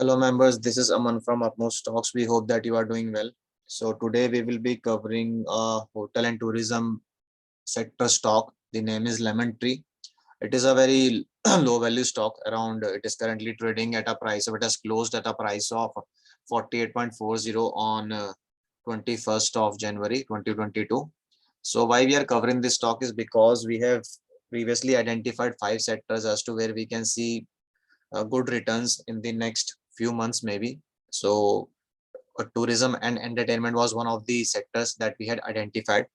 Hello members, this is Aman from Upmost Stocks. We hope that you are doing well. So today we will be covering a hotel and tourism sector stock. The name is Lemon Tree. It is a very low value stock around it is currently trading at a price of it has closed at a price of 48.40 on 21st of January 2022. So why we are covering this stock is because we have previously identified 5 sectors as to where we can see good returns in the next few months maybe. So tourism and entertainment was one of the sectors that we had identified.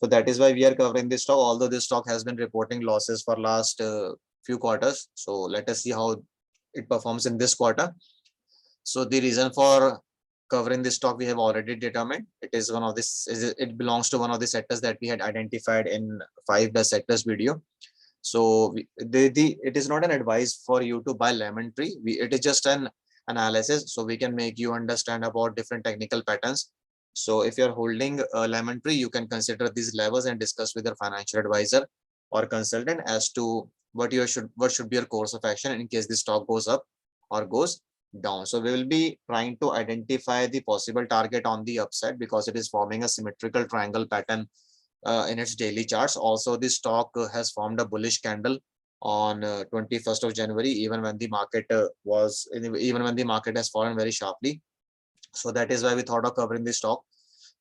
So that is why we are covering this stock, although this stock has been reporting losses for last few quarters. So let us see how it performs in this quarter. So the reason for covering this stock we have already determined. It is one of this, it belongs to one of the sectors that we had identified in 5 best sectors video. So it is not an advice for you to buy Lemon Tree. It is just an analysis, so we can make you understand about different technical patterns. So if you're holding a Lemon Tree, you can consider these levels and discuss with your financial advisor or consultant as to what should be your course of action in case the stock goes up or goes down. So we will be trying to identify the possible target on the upside because it is forming a symmetrical triangle pattern in its daily charts. Also, the stock has formed a bullish candle on 21st of January, even when the market has fallen very sharply. So that is why we thought of covering the stock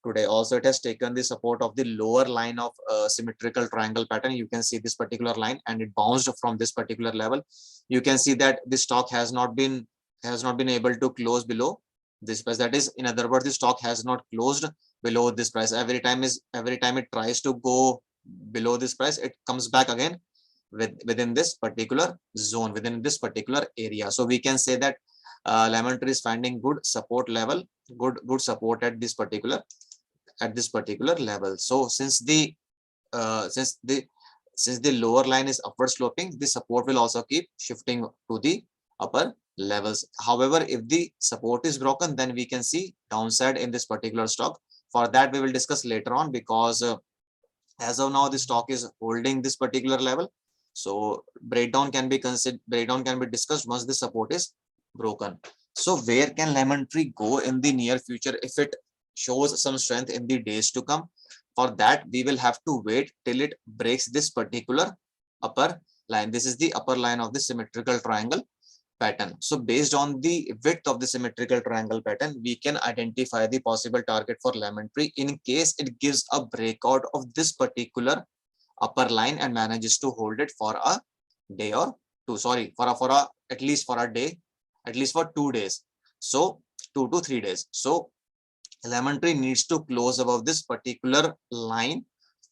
today. Also, it has taken the support of the lower line of symmetrical triangle pattern. You can see this particular line, and it bounced from this particular level. You can see that the stock has not been able to close below this price. That is, in other words, the stock has not closed below this price. Every time it tries to go below this price, it comes back again within this particular zone, within this particular area. So we can say that Lemon Tree is finding good support level, good support at this particular level. So since the lower line is upward sloping, the support will also keep shifting to the upper levels. However, if the support is broken, then we can see downside in this particular stock. For that, we will discuss later on, because as of now the stock is holding this particular level. So breakdown can be discussed once the support is broken. So where can Lemon Tree go in the near future if it shows some strength in the days to come? For that, we will have to wait till it breaks this particular upper line. This is the upper line of the symmetrical triangle pattern. So based on the width of the symmetrical triangle pattern, we can identify the possible target for Lemon Tree in case it gives a breakout of this particular upper line and manages to hold it for a day or two. Sorry, at least for a day, at least for 2 days. So 2 to 3 days. So Lemon Tree needs to close above this particular line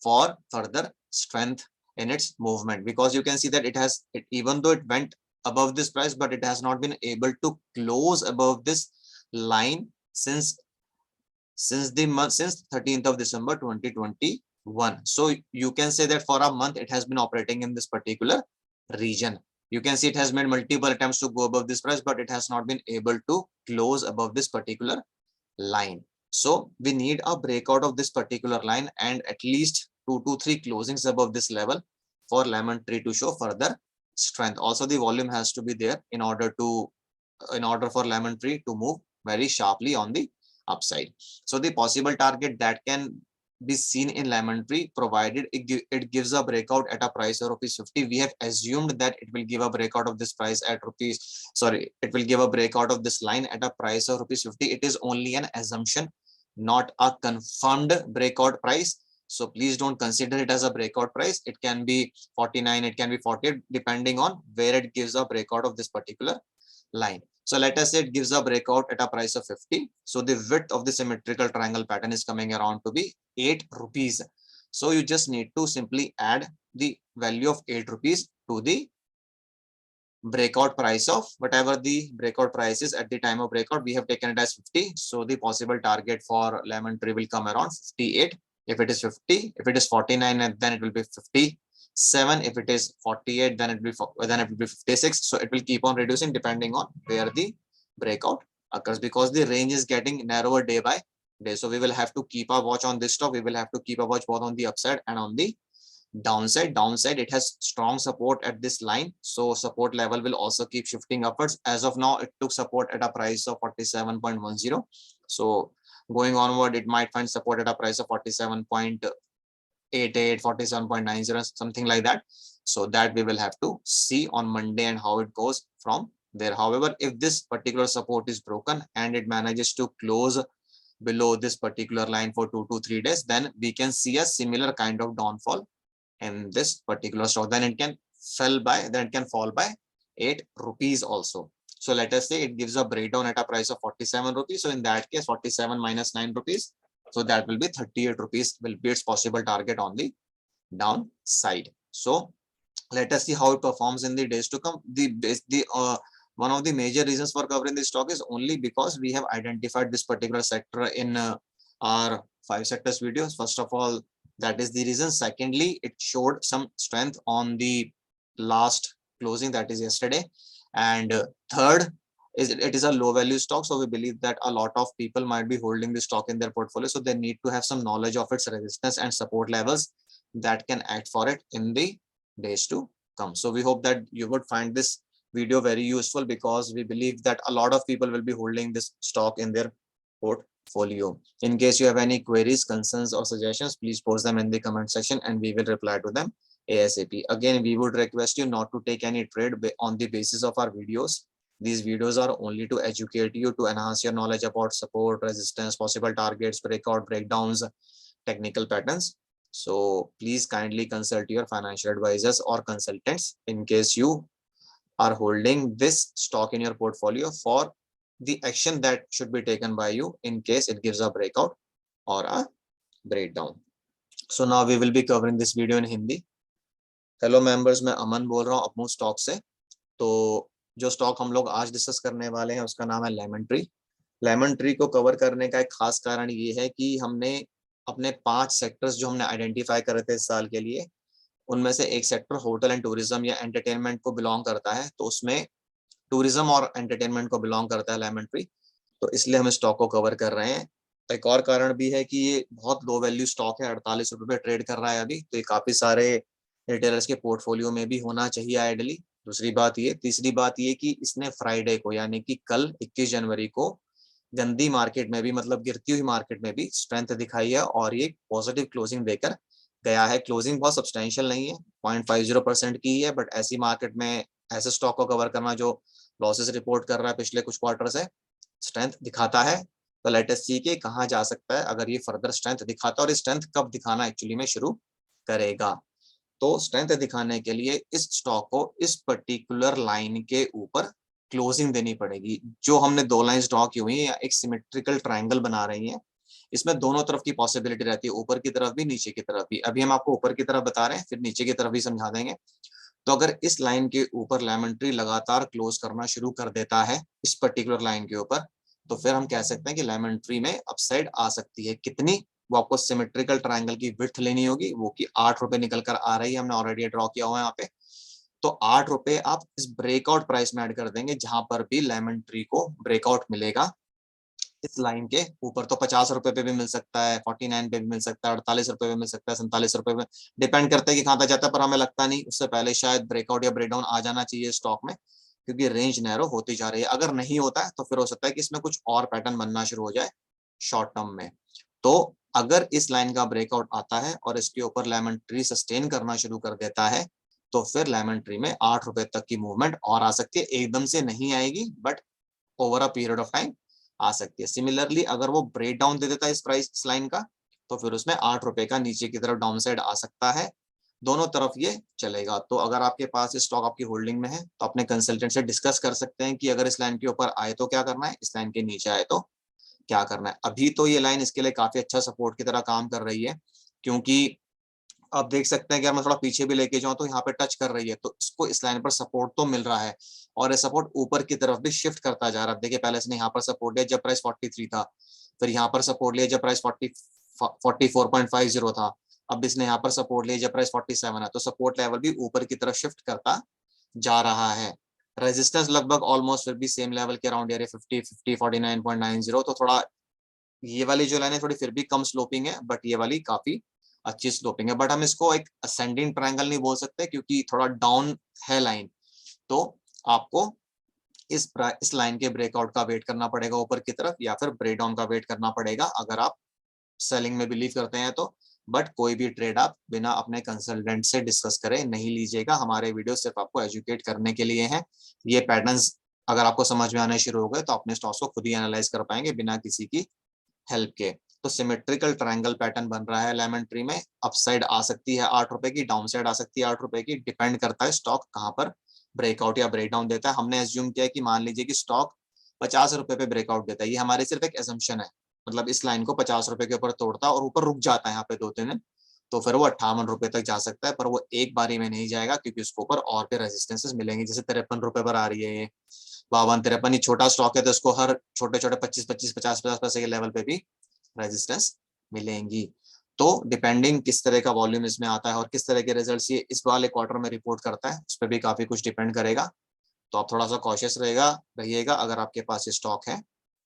for further strength in its movement, because you can see that even though it went above this price, but it has not been able to close above this line since 13th of December 2021. So you can say that for a month it has been operating in this particular region. You can see it has made multiple attempts to go above this price, but it has not been able to close above this particular line. So we need a breakout of this particular line and at least 2 to 3 closings above this level for Lemon Tree to show further strength. Also, the volume has to be there in order for Lemon Tree to move very sharply on the upside. So the possible target that can be seen in Lemon Tree, provided it gives a breakout at a price of ₹50. We have assumed that it will give a breakout of this price at it will give a breakout of this line at a price of ₹50. It is only an assumption, not a confirmed breakout price. So please don't consider it as a breakout price. It can be 49, it can be 48, depending on where it gives a breakout of this particular line. So let us say it gives a breakout at a price of 50. So the width of the symmetrical triangle pattern is coming around to be ₹8. So you just need to simply add the value of ₹8 to the breakout price of whatever the breakout price is at the time of breakout. We have taken it as 50. So the possible target for Lemon Tree will come around 58. If it is 50, if it is 49, then it will be 57. If it is 48, then it will be 56. So it will keep on reducing depending on where the breakout occurs, because the range is getting narrower day by day. So we will have to keep a watch on this stock. We will have to keep a watch both on the upside and on the downside it has strong support at this line, so support level will also keep shifting upwards. As of now it took support at a price of 47.10, so going onward it might find support at a price of 47.88, 47.90, something like that. So that we will have to see on Monday and how it goes from there. However, if this particular support is broken and it manages to close below this particular line for 2 to 3 days, then we can see a similar kind of downfall in this particular stock. Then it can fall by 8 rupees also. So let us say it gives a breakdown at a price of 47 rupees. So in that case, 47 minus 9 rupees. So that will be 38 rupees will be its possible target on the downside. So let us see how it performs in the days to come. One of the major reasons for covering this stock is only because we have identified this particular sector in our 5 sectors videos. First of all, that is the reason. Secondly, it showed some strength on the last closing, that is yesterday. And third is it is a low value stock, so we believe that a lot of people might be holding the stock in their portfolio, so they need to have some knowledge of its resistance and support levels that can act for it in the days to come. So we hope that you would find this video very useful, because we believe that a lot of people will be holding this stock in their portfolio. In case you have any queries, concerns or suggestions, please post them in the comment section and we will reply to them ASAP. Again, we would request you not to take any trade on the basis of our videos. These videos are only to educate you, to enhance your knowledge about support, resistance, possible targets, breakout, breakdowns, technical patterns. So please kindly consult your financial advisors or consultants in case you are holding this stock in your portfolio, for the action that should be taken by you in case it gives a breakout or a breakdown. So now we will be covering this video in Hindi. Hello members, मैं अमन बोल रहा हूँ up move stock से। तो जो stock हम लोग आज डिस्कस करने वाले हैं उसका नाम है लेमन ट्री। लेमन ट्री को कवर करने का एक खास कारण ये है कि हमने अपने 5 सेक्टर्स जो हमने आइडेंटिफाई करे थे इस साल के लिए, उनमें से एक सेक्टर होटल एंड टूरिज्म या एंटरटेनमेंट को बिलोंग करता है। तो उसमें टूरिज्म और एंटरटेनमेंट को बिलोंग करता है लेमन ट्री, तो इसलिए हम इस स्टॉक को कवर कर रहे हैं। एक और कारण भी है कि ये बहुत लो वैल्यू स्टॉक है, 48 रुपए पे ट्रेड कर रहा है अभी, तो ये काफी सारे रिटेलर्स के पोर्टफोलियो में भी होना चाहिए आइडली। दूसरी बात ये, तीसरी बात ये कि इसने फ्राइडे को यानी कि कल 21 जनवरी को गंदी मार्केट में भी, मतलब गिरती हुई मार्केट में भी स्ट्रेंथ दिखाई है और ये पॉजिटिव क्लोजिंग देकर गया है। क्लोजिंग बहुत सब्सटेंशियल नहीं है, 0.50% की है, बट ऐसी मार्केट में ऐसे स्टॉक को कवर करना जो लॉसेस रिपोर्ट कर रहा है पिछले कुछ क्वार्टर से, स्ट्रेंथ दिखाता है। तो लेट अस सी के कहाँ जा सकता है अगर ये फर्दर स्ट्रेंथ दिखाता है, और स्ट्रेंथ कब दिखाना एक्चुअली में शुरू करेगा। तो स्ट्रेंथ दिखाने के लिए इस स्टॉक को इस पर्टिकुलर लाइन के ऊपर क्लोजिंग देनी पड़ेगी। जो हमने 2 लाइन ड्रॉ की हुई है या एक सिमेट्रिकल ट्रायंगल बना रही है, इसमें दोनों तरफ की पॉसिबिलिटी रहती है, ऊपर की तरफ भी नीचे की तरफ भी। अभी हम आपको ऊपर की तरफ बता रहे हैं, फिर नीचे की तरफ भी समझा देंगे। तो अगर इस लाइन के ऊपर लेमन ट्री लगातार क्लोज करना शुरू कर देता है इस पर्टिकुलर लाइन के ऊपर, तो फिर हम कह सकते हैं कि लेमन ट्री में अपसाइड आ सकती है। कितनी, वो आपको सिमेट्रिकल ट्रायंगल की विड्थ लेनी होगी, वो कि 8 रुपए निकल कर आ रही है, हमने ऑलरेडी ड्रॉ किया हुआ है यहाँ पे। तो 8 रुपए आप इस ब्रेकआउट प्राइस में ऐड कर देंगे, जहां पर भी लेमन ट्री को ब्रेकआउट मिलेगा इस लाइन के ऊपर। तो 50 रुपए पे भी मिल सकता है, 49 पे भी मिल सकता है, 48 रुपए पे मिल सकता है, 47 रुपए पे, डिपेंड करता है कि कहाँ तक जाता है। पर हमें लगता नहीं, उससे पहले शायद ब्रेकआउट या ब्रेकडाउन आ जाना चाहिए स्टॉक में, क्योंकि रेंज नैरो होती जा रही है। अगर नहीं होता है तो फिर हो सकता है कि इसमें कुछ और पैटर्न बनना शुरू हो जाए शॉर्ट टर्म में। तो अगर इस लाइन का ब्रेकआउट आता है और इसके ऊपर लेमन ट्री सस्टेन करना शुरू कर देता है, तो फिर लेमन ट्री में 8 रुपए तक की मूवमेंट और आ सकती है। एकदम से नहीं आएगी, but over a period of time आ सकती है। सिमिलरली अगर वो ब्रेक डाउन दे देता है इस प्राइस इस लाइन का, तो फिर उसमें 8 रुपए का नीचे की तरफ डाउन साइड आ सकता है। दोनों तरफ ये चलेगा। तो अगर आपके पास स्टॉक आपकी होल्डिंग में है तो अपने कंसल्टेंट से डिस्कस कर सकते हैं कि अगर इस लाइन के ऊपर आए तो क्या करना है, इस लाइन के नीचे आए तो क्या करना है। अभी तो ये लाइन इसके लिए काफी अच्छा सपोर्ट की तरह काम कर रही है, क्योंकि आप देख सकते हैं कि अगर मैं थोड़ा पीछे भी लेके जाऊं तो यहाँ पे टच कर रही है, तो इसको इस लाइन पर सपोर्ट तो मिल रहा है और ये सपोर्ट ऊपर की तरफ भी शिफ्ट करता जा रहा है। देखिए पहले इसने यहाँ पर सपोर्ट लिया जब प्राइस 43 था, फिर यहाँ पर सपोर्ट लिया जब प्राइस 44.50 था, अब इसने यहाँ पर सपोर्ट लिया जब प्राइस 47 है। तो सपोर्ट लेवल भी ऊपर की तरफ शिफ्ट करता जा रहा है। रेजिस्टेंस लगभग ऑलमोस्ट फिर भी सेम लेवल के अराउंड 50 49.90। तो थोड़ा ये वाली जो लाइन है थोड़ी फिर भी कम स्लोपिंग है, बट ये वाली काफी अच्छी स्लोपिंग है, बट हम इसको एक असेंडिंग ट्रायंगल नहीं बोल सकते क्योंकि थोड़ा डाउन है लाइन। तो आपको इस लाइन के ब्रेकआउट का वेट करना पड़ेगा ऊपर की तरफ, या फिर ब्रेक डाउन का वेट करना पड़ेगा अगर आप सेलिंग में बिलीव करते हैं तो। बट कोई भी ट्रेड आप बिना अपने कंसल्टेंट से डिस्कस करे नहीं लीजिएगा। हमारे वीडियो सिर्फ आपको एजुकेट करने के लिए हैं। ये पैटर्न्स अगर आपको समझ में आने शुरू हो गए तो अपने स्टॉक्स को खुद ही एनालाइज कर पाएंगे बिना किसी की हेल्प के। तो सिमेट्रिकल ट्रायंगल पैटर्न बन रहा है लेमन ट्री में। अपसाइड आ सकती है 8 रुपए की, डाउन साइड आ सकती है 8 रुपए की, डिपेंड करता है स्टॉक कहां पर ब्रेकआउट या ब्रेकडाउन देता है। हमने एज्यूम किया कि मान लीजिए कि स्टॉक 50 रुपए पे ब्रेकआउट देता है, ये हमारी सिर्फ एक एजम्पशन है। मतलब इस लाइन को 50 रुपए के ऊपर तोड़ता है और ऊपर रुक जाता है यहाँ पे 2-3 दिन, तो फिर वो 58 रुपए तक जा सकता है। पर वो एक बारी में नहीं जाएगा क्योंकि उसके ऊपर और भी रेजिस्टेंसेस मिलेंगे। जैसे 53 रुपए पर आ रही है ये 52-53, ये छोटा स्टॉक है तो इसको हर छोटे छोटे 25-25 50-50 पैसे के लेवल पे भी रेजिस्टेंस मिलेंगी। तो डिपेंडिंग किस तरह का वॉल्यूम इसमें आता है और किस तरह के रिजल्ट्स ये इस वाले क्वार्टर में रिपोर्ट करता है, उस पर भी काफी कुछ डिपेंड करेगा। तो आप थोड़ा सा कॉशियस रहिएगा। अगर आपके पास ये स्टॉक है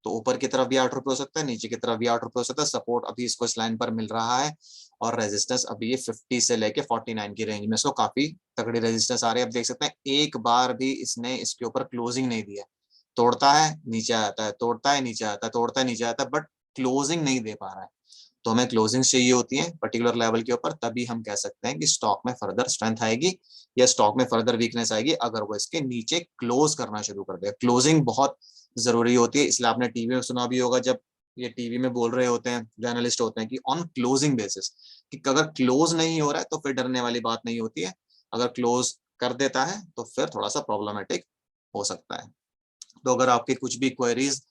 तो ऊपर की तरफ भी 8 रुपए हो सकता है, नीचे की तरफ भी 8 रुपए हो सकता है। सपोर्ट अभी इसको इस लाइन पर मिल रहा है और रेजिस्टेंस अभी ये 50 से लेके 49 की रेंज में इसको काफी तगड़ी रेजिस्टेंस आ रही है। अब देख सकते हैं एक बार भी इसने इसके ऊपर क्लोजिंग नहीं दिया। तोड़ता है नीचे आता है, तोड़ता है नीचे आता है, तोड़ता है नीचे आता है, बट क्लोजिंग नहीं दे पा रहा है। तो हमें क्लोजिंग चाहिए होती है पर्टिकुलर लेवल के ऊपर, तभी हम कह सकते हैं कि स्टॉक में फर्दर स्ट्रेंथ आएगी या स्टॉक में फर्दर वीकनेस आएगी अगर वो इसके नीचे क्लोज करना शुरू कर दे। क्लोजिंग बहुत जरूरी होती है, इसलिए आपने टीवी में सुना भी होगा जब ये टीवी में बोल रहे होते हैं जो एनालिस्ट होते हैं कि ऑन क्लोजिंग बेसिस, कि अगर क्लोज नहीं हो रहा है तो फिर डरने वाली बात नहीं होती है। अगर क्लोज कर देता है तो फिर थोड़ा सा प्रॉब्लमेटिक हो सकता है। तो अगर आपकी कुछ भी क्वेरीज,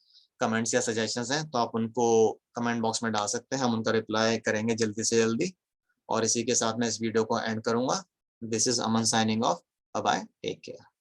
कमेंट्स या सजेशंस हैं तो आप उनको कमेंट बॉक्स में डाल सकते हैं, हम उनका रिप्लाई करेंगे जल्दी से जल्दी। और इसी के साथ मैं इस वीडियो को एंड करूंगा। This is Aman signing off. Bye bye, take care.